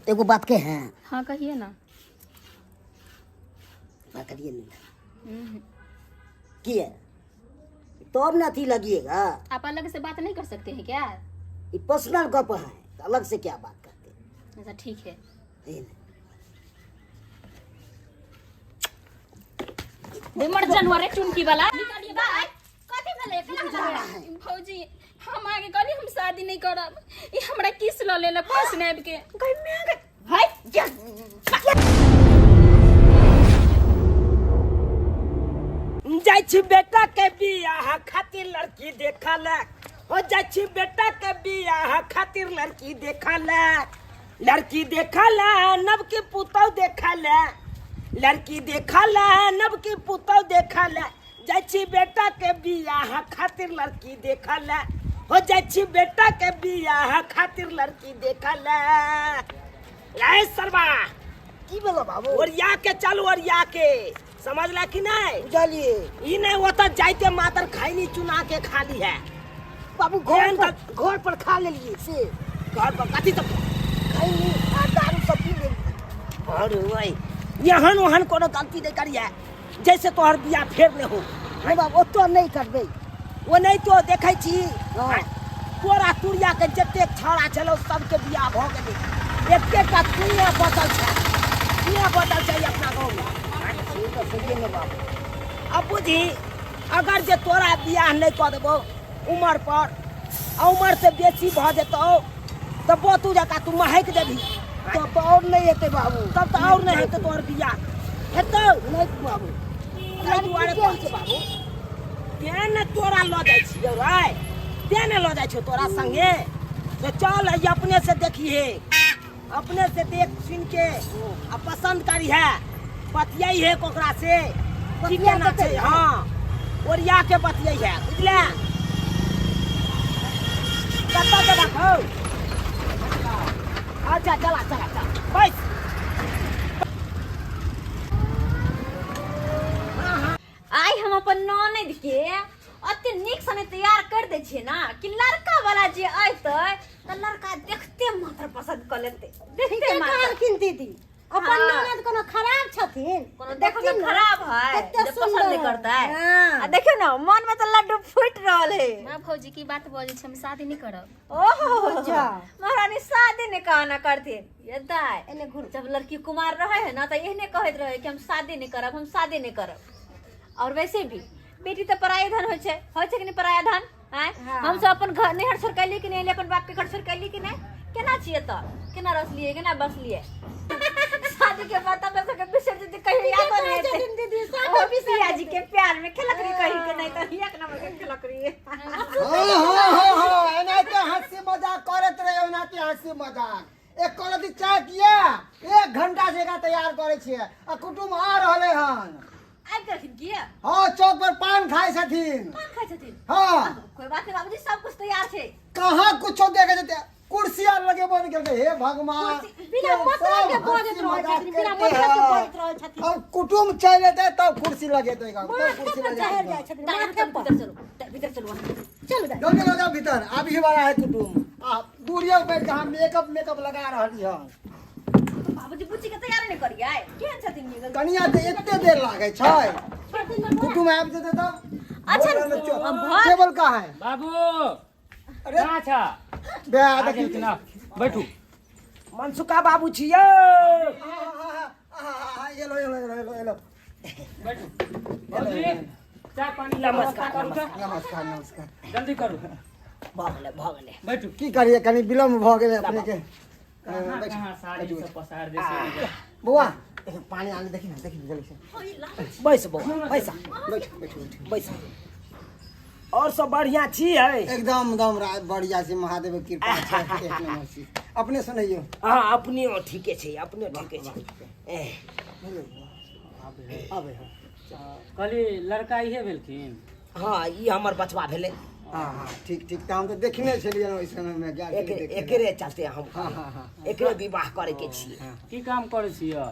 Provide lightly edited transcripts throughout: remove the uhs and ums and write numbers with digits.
एगो बात के हैं। हाँ कहिए ना। बात करिए नहीं किए तो अब ना थी लगिएगा। आप अलग से बात नहीं कर सकते हैं क्या? ये पर्सनल गप है, अलग से क्या बात करते हैं। अच्छा ठीक है। मर जानवर चुनकी वाला निकालिए बाहर। कथी भेले भौजी हम आगे कहली हम शादी नहीं करब। ई हमरा किस ल लेला पास नेब के कहि में भाई जाय छी बेटा के बियाह खातिर लड़की देखा ले। हो जाय छी बेटा के बियाह खातिर लड़की देखा ले। लड़की देखा ले नब के पुतौ देखा ले। लड़की देखा ले नब के पुतौ देखा ले। जाय छी बेटा के बियाह खातिर लड़की देखा ले। हो जाय छी बेटा के बियाह खातिर लड़की देखा ले। लाए सरवा की बोला बाबू? ओरिया के चल ओरिया के समझला कि नहीं? चलिए ई नहीं होता जाइते मातर खैनी चुना के खाली है। बाबू घर पर खा ले लिए से घर पर कथी तक खैनी आ दारू सब पी ले। अरे भाई यहन वहन कोनो गलती नहीं करिए जैसे तोहर बियाह फेर ले हो। नहीं बाबू तो नहीं करबे। वो नहीं तो देखै छी हाँ। तोरा तुरिया के जते छौड़ा चलो सबके बियाह भ गेलै। एकेटा तुरिया बचल छै। तुरिया बचल छै अपना गांव में। तो सही में बाबू अब बुझी अगर जे तोरा बियाह नहीं कर देबो उम्र पर उम्र से बेसी भ जेतो तो बोतू जका तू महक देबी। तब तो और नहीं हेते बाबू। तब तो और नहीं हेतै तोहर बियाह हेतौ नहीं बाबू ताहि दुआरे कहै छै बाबू तें ने तोरा लऽ जाइ छियौ रे। तें ने लऽ जाइ छौ तोरा संगे तो चल ई अपने से देखिए। अपने से देख सुन के आ पसंद करी है बतियाई है ओकरा से की केना छै। हाँ ओरिया के बतियाई है बुझले। कतऽ जेबा हौ? अच्छा चला चला चला बैस। आई हम अपन ननद के अते नीक सने तैयार कर दे छिए ना कि लड़का वाला जे आइतै त लड़का देखते मात्र पसंद कर लेते। देखते मात्र किनती थी अपन ननद कोनो खराब छथिन। कोनो देखो में खराब है कते जे सुंदर पसंद नहीं करता है। हाँ। आ देखियो ना मन में तो लड्डू फूट रहल है। मां भौजी की बात बोले छ हम शादी नहीं करब। ओहो अच्छा। महारानी शादी नहीं कहना करथिन। ये दाई एने घुर जब लड़की कुमार रहे है ना तो एहने कहत रहे कि हम शादी नहीं करब हम शादी नहीं करब। और वैसे भी बेटी तो पराया धन होय छै कि नहीं पराया धन हैं। हाँ। हम सब अपन घर नहीं हट सरकैली कि नहीं अपन बाप के घर सरकैली कि नहीं केना छिए त केना रस लिए केना बस लिए। शादी के बाद तब सके बिसर जति कहीं याद नहीं है दीदी शादी बिसरिया जी के प्यार में खलक रही कहीं के नहीं तो एक नंबर के खलक रही। हो एना के हंसी मजाक करत रहे ओना के हंसी मजाक। एक कलती चाय किया 1 घंटा से का तैयार करे छिए आ कुटुम आ रहले हन। आइ करथिन किया? हां चौक पर पान खाए छथिन। पान खाए छथिन? हां कोई बात नहीं बाबूजी सब कुछ तैयार छे। कहां कुछो देखे जते कुर्सी आर लगे बन गेल हे भगवान। बिना मतलब के बजत रहे छथिन बिना मतलब के बजत रहे छथिन। अब कुटुम चल जेते तब कुर्सी लगे तो कुर्सी पर लगे चढ़ जाए छथिन माथे पर। भीतर चलो चल बे जल्दी लगा भीतर अभी वाला है कुटुम। आ दूरिया बैठ के हम मेकअप लगा रहली हन। बाबूजी बुच्ची के तैयार नहीं करिए केहन छथिन ये कनिया तो एते देर लागे छै कुटुम आबि जेते तब। अच्छा टेबल का है बाबू अरे कहाँ छ बे आ देखी जाऊ न बैठू। मनसुका बाबू छियौ। येलो येलो येलो येलो बैठू भौजी चाय पानी नमस्कार करू त नमस्कार नमस्कार। जल्दी करू भगले बैठू। की करिए कनी विलम्ब भ गेले अपने के। कहाँ साड़ी सब पसार दे से बुआ पानी आने देखी ना जल्दी से बैस बौआ बैसा बैठ बैठ बैसा। और सब बढ़िया छियै? एकदम दम बढ़िया से महादेव के कृपा छै एक नंबर से। अपने सुनैयो। हाँ अपने ठीके छै अपने ठीके छै। आबे कहली लड़का इहे भेलखिन। हाँ ई हमर बचवा भेलै। हाँ ठीक ठीक हम तो देखने छलिए ओइ समय में जा एकरे चलते हम हाँ एकरे विवाह करे के छियै। की काम करै छियै?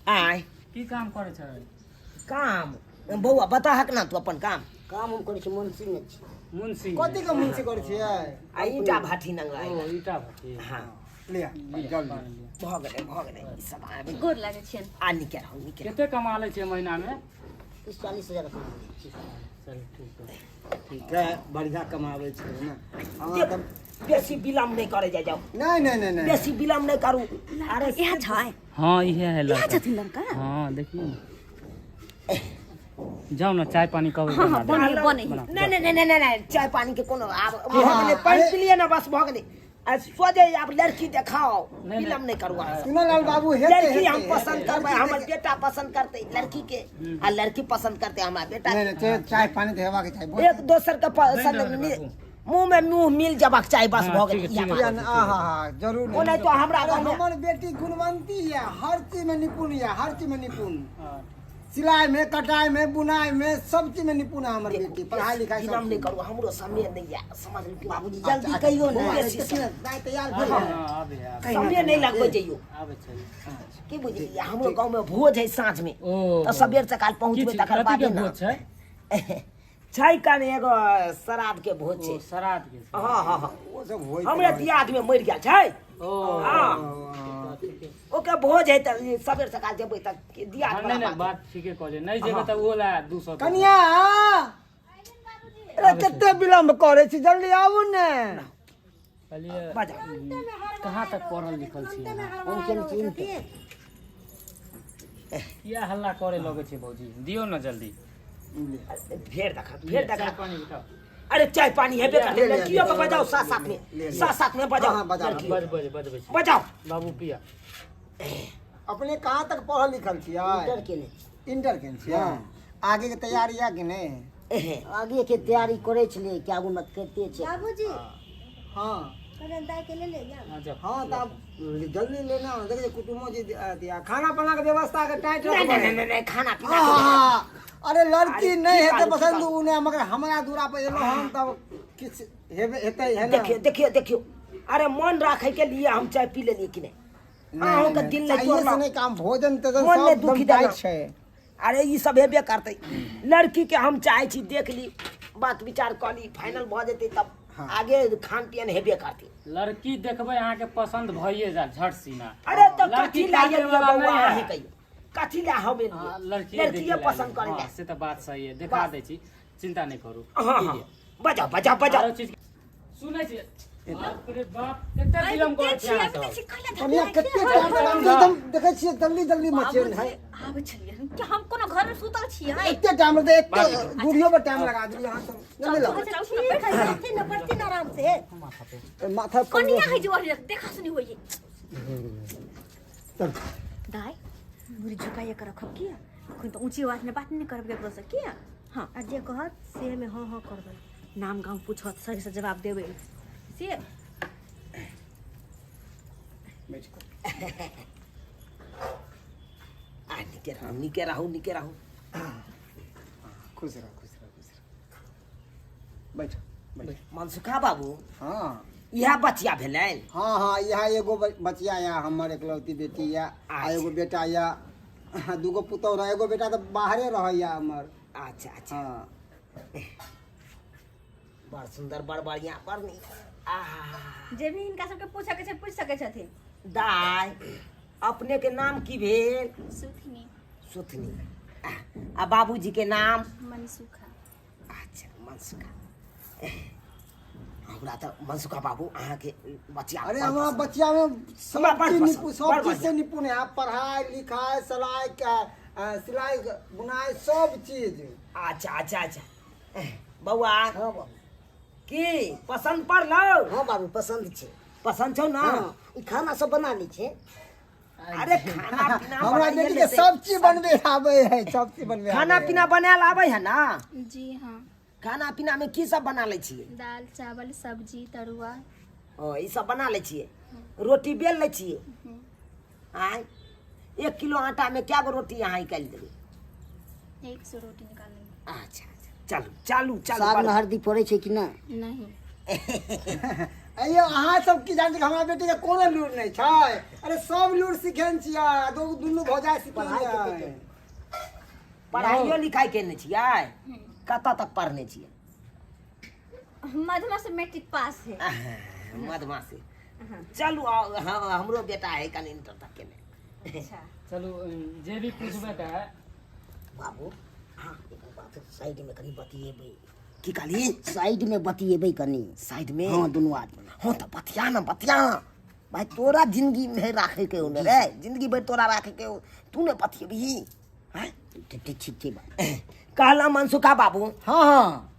आय की काम करै छै? काम बौआ बता हक ना तू अपन काम। काम हम करै छी मुंशी में छी। मुंशी कथी के मुंशी करे छियै? आ ईटा भाठी नंगा ओ ईटा भट्टी। हाँ ले आ, जल्दी भ गेलै ई सब आबे गोर लागे छियन आ निके रहू कते कमा लै छियै महीना में? 40,000 चल ठीक है। ठीक है, बढ़िया कमाबै छै ना। हमरा तऽ बेसी विलम्ब नहीं करे जाओ नहीं बेसी विलम्ब नहीं करू अरे यहाँ छ है हाँ इहे है यहाँ लड़का। छथिन लड़का हाँ देखिए ना। जाओ ना चाय पानी कब हाँ हाँ बने बने नहीं चाय पानी के कोनो आब भ गेलै पानी पी लिए ना बस भ गेलै आ सोजे आप लड़की देखाओ विलम्ब नहीं करू आप सुनो लाल बाबू, हेते लड़की हम पसंद करबै हमर बेटा पसंद करते लड़की के आ लड़की पसंद करते हमारा बेटा नहीं चाय पानी तो हेबाक चाही। एक दोसर के पसंद मुंह में मुंह मिल जबाक चाही बस भ गेलै हाँ जरूर। ओ नहीं तो हमरा अरे गाँव में हमर बेटी गुणवंती है, हर चीज में निपुण है, हर चीज में निपुण। सिलाई में, कटाई में, बुनाई में, सब चीज में निपुण है हमर बेटी। पढ़ाई लिखाई सब विलम्ब नहीं करू हमरो समय नहीं है समझ लो बाबूजी जल्दी कहियो ना नहीं तैयार भेल है। आबे समय नहीं लगबै जइयो आबे चल। की बुझलिए हमरो गांव में भोज है साँझ में तो सबेर से काल पहुंचबे तकर बाद के ना भोज छै? छै कने एगो श्राद्ध के भोज छै श्राद्ध के। हाँ वो सब होई हमरा दियाद में मर गया छै ओ हाँ ओके भोज है त सबेर से काल जेबै त दियाद हाँ, वाला नहीं बात बात ठीके कहलिए नहीं जेबे त वो ला 200 कनिया अरे कते विलम्ब करे छी, जल्दी आबू ने। कहलिए बाजा कहाँ तक पढ़ल लिखल छी अहाँ? उनके चिंता किया हल्ला करे लगे छै भौजी? दियो ना जल्दी फेर चाय देखा पानी उठाओ। अरे चाय पानी है बेटा लड़कियों को बजाओ साथ में बजाओ हाँ, बजाओ। लड़कियों। बजबै छी। बजाओ बाबू पिया अपने कहाँ तक पढ़ल लिखल छियै? इंटर के ने इंटर केने छियै? आगे के तैयारी है कि नहीं? आगे के तैयारी करे छलिए क्या उन्नत करते छे बाबूजी हाँ दाई के ले ले जा जब हाँ तब जल्दी लेना। देखिए कुटुम्बो जी दिया खाना पना के व्यवस्था के टाइट नहीं खाना पीना हाँ, अरे लड़की नहीं की हेते बात पसंद की उन्हें, मगर हमारा दूरा पे एलो हम तब किछ हेते है ना। देखियो अरे मन रखे के लिए हम चाय पी लेलिए कि नहीं अहूँ के दिल नहीं चाहिए तोड़ना से नहीं काम, भोजन तो मन नहीं सब दुखी टाइट देना छै। अरे ये सब हेबे करते लड़की के हम चाहे छी देख ली बात विचार कर ली फाइनल भ जेते तब आगे खान पियन हेबे करते लड़की देखबै अहाँ के पसंद भइए जा झट सीना। अरे तो लड़की कथी ला ये काटे वाला बउआ नहीं है। आहे कहियो कथी ला हमें हाँ, लड़की लड़किए पसंद करेला से तो बात सही है, दिखा बस। दे छी, चिंता नहीं करू। हाँ हाँ बजाओ बजाओ बजाओ आरो चीज सुनै छी। बाप रे बाप एते विलम्ब करे छी अहाँ सब। कनिया कते टाइम एकदम देखे छियै जल्दी मचेल है। आबै छलिए क्या हम कोनो घर में सुतल छियै एते टाइम दे एते दूरियो पर टाइम लगा दिली यहाँ सब। जल्दी लो बैठती न आराम से माथा पर कनिया है जो देखा सुनी होई चल दाई मुरी झुकाइए कर रखब किया कोई तो ऊंची आवाज में बात नहीं करब केकरो से किया हां आ जे कहत से में हां हां करबै नाम गांव पूछत सही से जवाब देबै से आ निके रहू खुश रह बैठ मनसुखा बाबू हाँ यह बचिया भेलै हाँ यहाँ एगो बचिया या हमर एकलौती बेटी या आ एगो बेटा या दूगो पुतौह रह, एगो बेटा तो बाहरे रहैया हमर। अच्छा अच्छा हाँ बड़ सुंदर बड़ बढ़िया बड़ नीक जे भी इनका सबके पूछे के छै पूछ सकै छथिन दाय अपने के नाम की भेल सुथनी सुथनी आ बाबूजी के नाम मनसुखा अच्छा मनसुखा हमरा तो मनसुखा बाबू अहाँ के बचिया अरे हमारा बच्चिया में हमरा बड़ पसंद, सब बड़ चीज से निपुण है। पढ़ाई लिखाई सिलाई सिलाई बुनाई सब चीज। अच्छा अच्छा अच्छा बउआ हाँ बाबू की पसंद पड़लो हाँ बाबू पसंद छे पसंद छौ ना हाँ ई खाना सब बना ली छे अरे खाना पीना हमरा बनाइए बेटी के लेतै। सब चीज बनबे आवे है, सब चीज बनबे खाना आवे है। पीना बनायल आबै है ना जी हाँ खाना पीना में की सब बना ले छियै दाल चावल सब्जी तरुआ ओ ई सब बना ले छियै रोटी बेल ले छियै आय 1 किलो आटा में क्या गो रोटी यहाँ निकाल देबै 100 रोटी निकाल लेंगे अच्छा अच्छा चलू साग में हल्दी पड़े छे कि ना नहीं अयो अहाँ सब की जान हमरा बेटी के कोनो लूर नहीं छै। अरे सब लूर सिखेन छियै, दुनू भौजाई पढ़ाई सिखेन कते छियै। पढ़ाइयो लिखाई केने छियै कतऽ तक पढ़ने छियै मधुमा से मैट्रिक पास है मधमा से चलू हाँ हमरो बेटा है कनी इंटर तक के ने अच्छा चलू जे भी पूछबे त बाबू हाँ एगो बात साइड में कनी बतिएबै की कहली साइड में बतिएबै कनी साइड में हाँ दोनों आदमी हाँ तो बतिया ना बतिया भाई तोरा जिंदगी में राखे के हो रे जिंदगी भर तोरा राखे के हो तू ने बतिएबी हैं ठीक ठीक बात कहला मनसुखा बाबू हाँ हाँ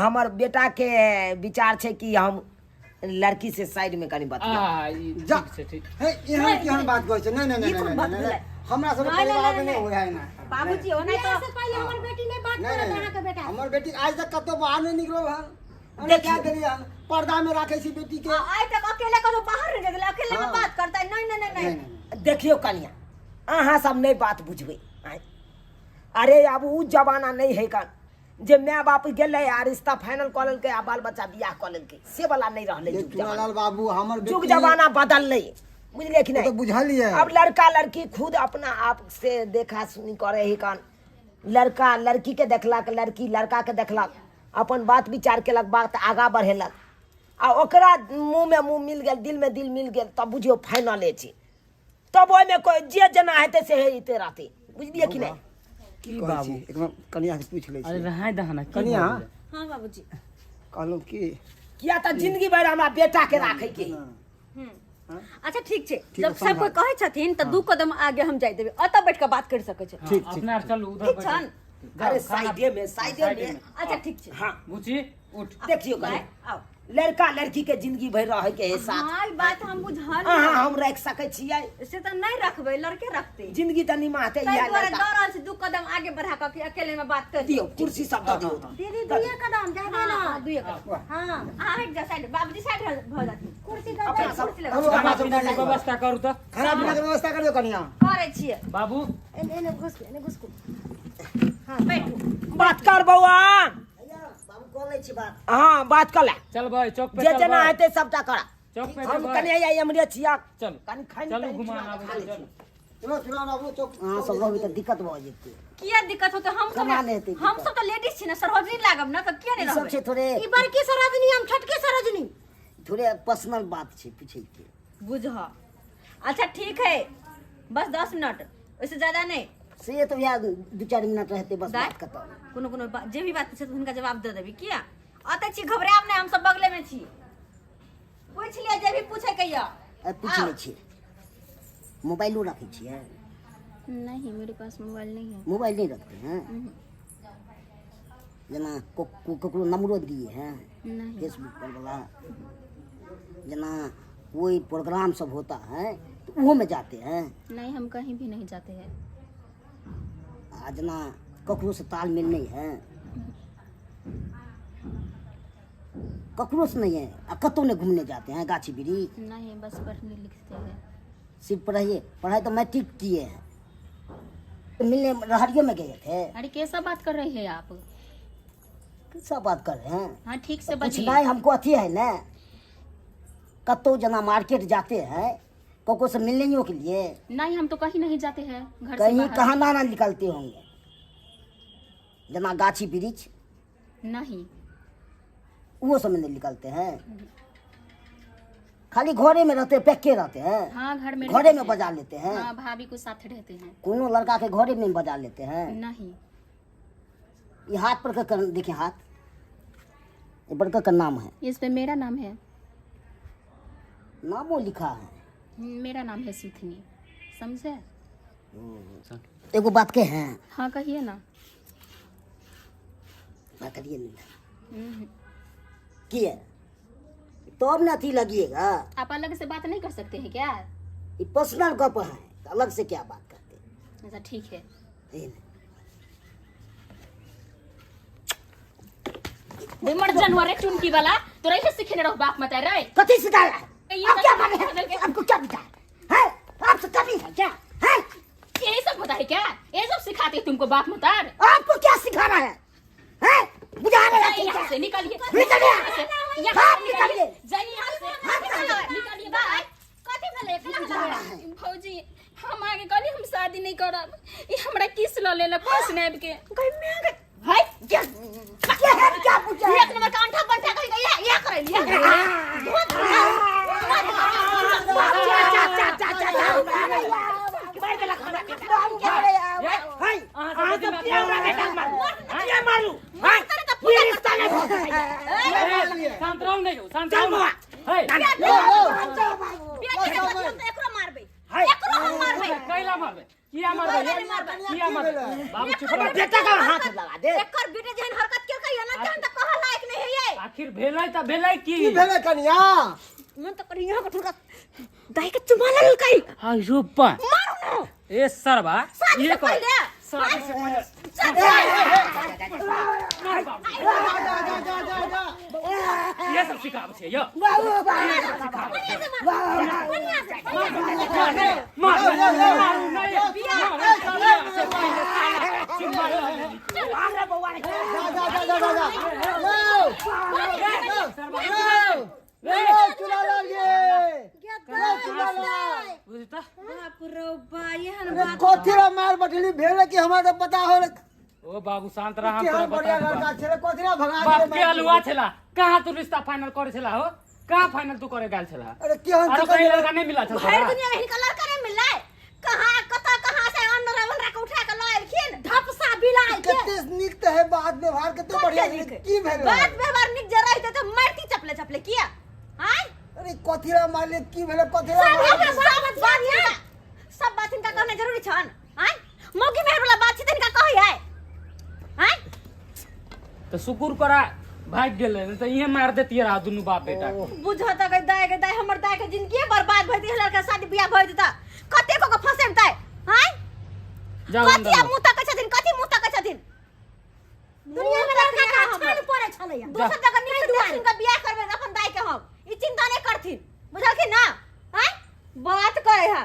हमार बेटा के विचार छे कि हम लड़की से साइड में कनी बतिया ई जा। ठीक छै ठीक हे यहाँ की हम बात कहै छै नहीं नहीं ई नहीं कोन नहीं बात नहीं भेलै? हमरा सब नहीं, नहीं, परिवार में नहीं, नहीं होय है ना बाबूजी हो नहीं तो पहले हमर बेटी ने बात नहीं करत नहीं अहाँ के बेटा हमर बेटी आज तक कतो बाहर नहीं निकलो है अरे क्या करिए हम पर्दा में राखे छी बेटी के आज तक अकेले कतो बाहर रह गेल अकेले में हाँ। बात करता है नहीं नहीं नहीं नहीं नहीं नहीं देखियो कनिया अहाँ सब नहीं बात बुझबे आय। अरे अब उ जमाना नहीं है का जे माय बाप गेले आ रिश्ता फाइनल कर लेलके आ बाल बच्चा बियाह कर लेलके से वाला नहीं रहले ये जुग जमाना चुनालाल बाबू हमर बेटी जुग जमाना बदलले बुझले कि तो नहीं बुझलिए अब लड़का लड़की खुद अपना आप से देखा सुनी करे ही कान लड़का लड़की के देखलक लड़की लड़का के देखलक अपन बात विचार केलक बात आगा बढ़ेलक आ ओकरा मुंह में मुंह मिल गेल दिल में दिल मिल गेल तब बुझियो फाइनले छै तब ओइमे कोई जे जना हेते से हेते रहते बुझलिए कि नहीं की बाबू एकदम कनिया से पूछ ले अरे रहाय दहना की कनिया भऽ गेलै? हां बाबूजी कहलो की किया त जिंदगी भर हमरा बेटा के राखे के अच्छा ठीक छै ठीक जब है, सब कोई कहै छथिन त दू कदम आगे हम जाय देबै अत बैठ के बात कर सकै छै ठीक अपने आर चलू उधर ठीक छन अरे साइडे में अच्छा ठीक छै हाँ बुची उठ देखियो बाय, कनिया आओ लड़का लड़की के जिंदगी भर रहे के है साथ हां ई बात हम बुझल अहाँ हम रख सकै छियै से त नहीं रखबै लड़के रखते जिंदगी तनी माते तै या द्वारा लड़का दौड़ल से दू कदम आगे बढ़ा के अकेले में बात कर दियो कुर्सी सब दे दियो दीदी दुए कदम जाबे ना हां दुए कदम हां अहाँ हट जा साइड बाबूजी साइड भ जाथिन कुर्सी दे अपना सब कुर्सी हेलो, लगा खाना पीना के व्यवस्था करू त खाना पीना के व्यवस्था कर दो कनिया करे छियै बाबू एने घुस को हां बैठू बात कर बउआ बाबू कह लै छी बात हाँ बात कर ले चल भाई चौक पे जे चल जना भाई हेते सबटा करा चौक पे हम चल कनी भाई आई हमरे छिया चल कनी खाई चलू घुमा आबे चल चलो चलो बाबू चुप अहाँ सब रहबै तऽ दिक्कत भऽ जेतै किया दिक्कत होते हम केना सब नहि हेतै हम दिक्कत? सब तो लेडीज छी ना सर्वजनी लागब ना त किया ई नहीं सब छै रहबै थोड़े ई बड़की सरजनी हम छोटकी सरजनी थोड़े पर्सनल बात छै पूछे के बुझ अच्छा ठीक है बस 10 मिनट वैसे ज्यादा नहीं से तो यार 2-4 मिनट रहते बस दाय? बात खत्म कोनो कोनो जे भी बात पूछे उनका जवाब दे देबी किया अतै छी घबराएब नहीं हम सब बगले में छी पूछ लिया जे भी पूछे कहिया पूछ लै छी मोबाइलो रखै छियै नहीं मेरे पास मोबाइल नहीं है मोबाइल नहीं रखते हैं जना ककरो नंबरो दिए हैं नहीं फेसबुक पर वाला जना कोई प्रोग्राम सब होता है तो वो में जाते हैं नहीं हम कहीं भी नहीं जाते हैं आ जना ककरो से तालमेल नहीं है ककरो से नहीं है आ कतौ नहीं घूमने जाते हैं गाछी वृक्ष नहीं बस पढ़ने लिखते हैं सिर्फ पढ़ाइए पढ़ाई तो मैट्रिक किए हैं मिलने रहरियो में गए थे अरे कैसा बात कर रही है आप सब बात कर रहे हैं हाँ ठीक से कुछ बचिए नहीं हमको अथी है ना कतो जना मार्केट जाते हैं कोको से मिलने के लिए नहीं हम तो कहीं नहीं जाते हैं घर से कहीं बाहर कहाँ ना निकलते होंगे जना गाछी वृक्ष नहीं वो सब में नहीं निकलते हैं खाली घरे में रहते पैके रहते हैं हाँ घर में घरे रहते में हैं। बजा लेते हैं हाँ भाभी को साथ रहते हैं कोनो लड़का के घरे में बजा लेते हैं नहीं ये हाथ पर का देखिए हाथ ये बड़का का नाम है इस पे मेरा नाम है नामो लिखा है मेरा नाम है सुथनी समझे एगो बात के हैं हाँ कहिए ना ना करिए नहीं किए तो अब ना अथी लगिएगा आप अलग से बात नहीं कर सकते हैं क्या ये पर्सनल गप है तो अलग से क्या बात करते हैं अच्छा ठीक है ये नहीं। बेमर जानवर टुनकी वाला तो रही सीखने रहो बाप मत रे कथी सिखा रहा है ये अब क्या बदल बने के- हैं आपको क्या बताया है आपसे कभी है क्या है यही सब होता है क्या ये सब सिखाते हैं तुमको बाप मतार आपको क्या सिखा रहा है बुझा रहा है यहाँ से निकलिए निकलिए। यहाँ हाँ, से निकलिए। जाइए यहाँ से निकलिए बाहर कथी भले भौजी हम आगे कहली हम शादी नहीं करब ये हमरा किस ल लेला पास नेब के हाय क्या है क्या पूछा एक नंबर का अंठा पंठा कहीं ये कर लिया शांत रहो नहीं हो शांत रहो हे बेटी के बच्चों तो एकरो मारबे एकरो हम मारबे कैला मारबे किया मारबे किया मारबे बाबू चुप रहो बेटा का हाथ लगा दे एकर बेटे जहन हरकत के कहियो ना तहन त कह लायक नहीं है ये आखिर भेलै त भेलै की की भेले कनिया मन तो करी यहाँ ठुका दाई के चुमा लेल कई हाय रूपा मारो ना ए सरबा शादी ये से को पहले शादी से पहले जा जा जा जा ये सब सिखाव छे यो मार चुला लागिए बुझता बाप रे बा यहन कोथिरा मार बटली भेले कि हमरा तो पता हो ओ बाबू शांत रहा कि हम बढ़िया लड़का छले कोथिरा भगा बाप दे के अलुआ छला कहां तू रिश्ता फाइनल करे छला हो कहां फाइनल तू करे गेल छला अरे केहन अरे कोई लड़का नहीं मिला छला हर दुनिया में हिनका लड़का नहीं मिल रहा कहां कहां से अंदर अंदर के उठा के लायलखिन धपसा बिलाय के कितने निक है बात व्यवहार कितने बढ़िया की भेले बात व्यवहार निक जे रहते तो मारती चपले चपले किया हां अरे कोथिरा मारले की भेले कोथिरा सब बात इनका कहना जरूरी छन हां मौगी मेहर वाला बात छै इनका कहि है हां तो शुक्र करा भाग गेले नहीं तो ये मार देती रहा दुनु बाप बेटा बुझत के दाय हमर दाय के जिंदगी बर्बाद भइती लड़का शादी बियाह भइत त कते को फसेमतै हां जाओ कथि अंदर मुंह तक छथिन कथि मुंह तक छथिन दुनिया में लड़का का छान पड़े छलैया दूसर जगह निकल देखिन का बियाह करबे अपन दाय के हम ई चिंता नहीं करथिन बुझलखिन ना हां बात करे है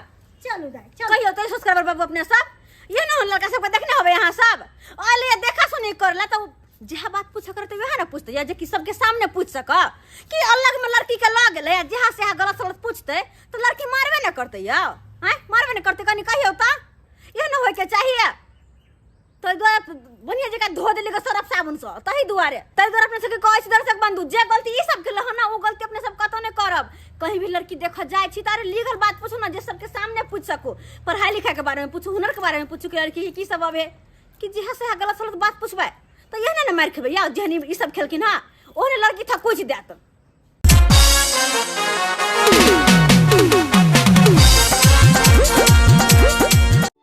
चलो दाई चलो कहियो तो सब्सक्राइबर बाबू अपने सब ये ना लड़का सब के देखने होवे यहां सब अले देखा सुनी करला तो जहाँ बात पूछ करते वह ना पूछते या जे कि सबके सामने पूछ सक कि अलग में लड़की के लग ले जहाँ से गलत सलत पूछते तो लड़की मारबे न करते या हैं मारबे न करते कनी कहियो त ये न होय के चाहिए तो द्वारा बनिया जका धो देली के सरफ साबुन से तही दुआरे अपने सब के कहै छी दर्शक बंधु जे गलती ई सब के लहना वो गलती अपने सब कतो ने करब कहीं भी लड़की देख जाय छी तारे लीगल बात पूछो ना जे सबके सामने पूछ सको पढ़ाई लिखाई के बारे में पूछो हुनर के बारे में पूछो कि लड़की की सब अबे कि जहाँ से गलत सलत बात पूछबे तो यह ना मार खेबे या जहनी ई सब खेलकिन हां ओने लड़की था कुछ देत